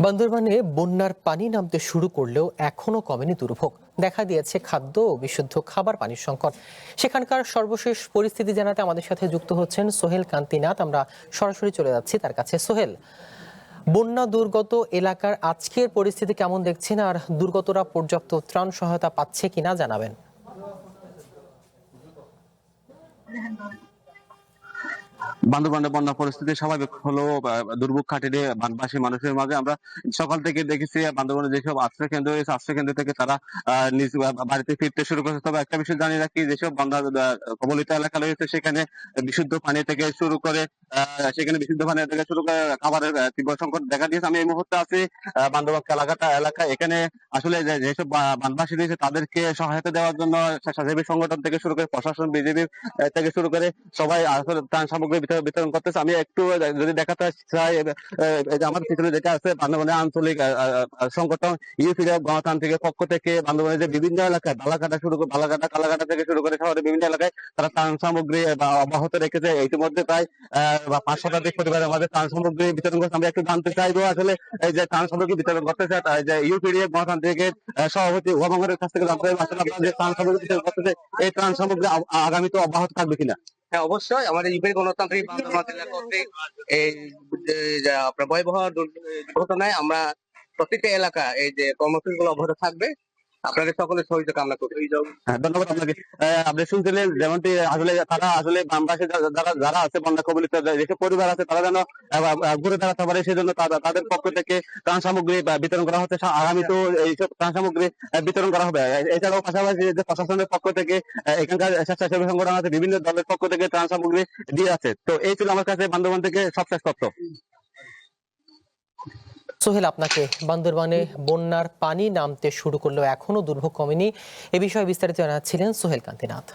বান্দরবানে বন্যার পানি নামতে শুরু করলেও এখনো কমেনি দুর্ভোগ। দেখা দিয়েছে খাদ্য ও বিশুদ্ধ খাবার পানির সংকট। সেখানকার সর্বশেষ পরিস্থিতি জানাতে আমাদের সাথে যুক্ত হচ্ছেন সোহেল কান্তিনাথ। আমরা সরাসরি চলে যাচ্ছি তার কাছে। সোহেল, বন্যা দুর্গত এলাকার আজকের পরিস্থিতি কেমন দেখছেন, আর দুর্গতরা পর্যাপ্ত ত্রাণ সহায়তা পাচ্ছে কিনা জানাবেন। বান্দরবানের বন্যা পরিস্থিতি স্বাভাবিক হলেও দুর্ভোগ কাটিয়ে বানবাসী মানুষের মাঝে আমরা সকাল থেকে দেখেছি বান্দরবানে যেসব আশ্রয় কেন্দ্র রয়েছে, আশ্রয় কেন্দ্র থেকে তারা নিজ বাড়িতে ফিরতে শুরু করেছে। তবে একটা বিষয় জানিয়ে রাখি, যেসব বন্যা কবলিত এলাকা রয়েছে সেখানে বিশুদ্ধ পানি থেকে শুরু করে খাবারের তীব্র সংকট দেখা দিয়েছে। আমি এই মুহূর্তে আছি বান্দরবান এলাকা। এখানে আসলে যেসব বানবাসী রয়েছে তাদেরকে সহায়তা দেওয়ার জন্য স্বেচ্ছাসেবী সংগঠন থেকে শুরু করে প্রশাসন, বিজেপি থেকে শুরু করে সবাই আসলে ত্রাণ সামগ্রী বিতরণ করতেছে। আমি একটু যদি দেখাতে চাই, এই যে আমার পিছনে যেটা আছে বান্দরবানের আঞ্চলিক সংগঠন ইউপিডিএফ গণতান্ত্রিকের পক্ষ থেকে বান্দরবানের যে বিভিন্ন এলাকায় কালাঘাটা থেকে শুরু করে শহরের বিভিন্ন এলাকায় তারা ত্রাণ সামগ্রী অব্যাহত রেখেছে। ইতিমধ্যে প্রায় 5 শতাধিক পরিবারের মাঝে ত্রাণ সামগ্রী বিতরণ করছে। আমরা একটু জানতে চাইবো আসলে এই যে ত্রাণ সামগ্রী বিতরণ করতেছে যে ইউপিডিএফ গণতান্ত্রিকের সভাপতি ওয়ামঙ্গলের কাছ থেকে জানতে চাইবো আসলে আপনারা যে ত্রাণ সামগ্রী বিতরণ করতেছে, এই ত্রাণ সামগ্রী আগামীতে অব্যাহত থাকবে কিনা। হ্যাঁ, অবশ্যই আমাদের ইউপি গণতান্ত্রিক বান্দরবান জেলা কর্তৃক এই আপনার ভয়াবহ দুর্ঘটনায় আমরা প্রত্যেকটা এলাকা এই যে কর্মসূচি গুলো অব্যাহত থাকবে। আপনাদের সকলের সহযোগিতা কামনা করি। হ্যাঁ, ধন্যবাদ আপনাকে। আপনি শুনছিলেন যেমনটি আসলে তারা আসলে বানবাসী যারা আছে বন্যা কবলিত যেসব পরিবার আছে তারা যেন ঘুরে দাঁড়াতে পারে, সেজন্য তাদের পক্ষ থেকে ত্রাণ সামগ্রী বিতরণ করা হচ্ছে। আগামী তো এইসব ত্রাণ সামগ্রী বিতরণ করা হবে। এছাড়াও পাশাপাশি যে প্রশাসনের পক্ষ থেকে এখানকার স্বেচ্ছাসেবী সংগঠন আছে, বিভিন্ন দলের পক্ষ থেকে ত্রাণ সামগ্রী দিয়ে আছে। তো এই ছিল আমার কাছে বান্দরবান থেকে সবশেষ তথ্য। সোহেল, আপনাকে। বান্দরবানে বন্যার পানি নামতে শুরু করলেও এখনো দুর্ভোগ কমেনি, এ বিষয়ে বিস্তারিত জানাচ্ছিলেন সোহেল কান্তিনাথ।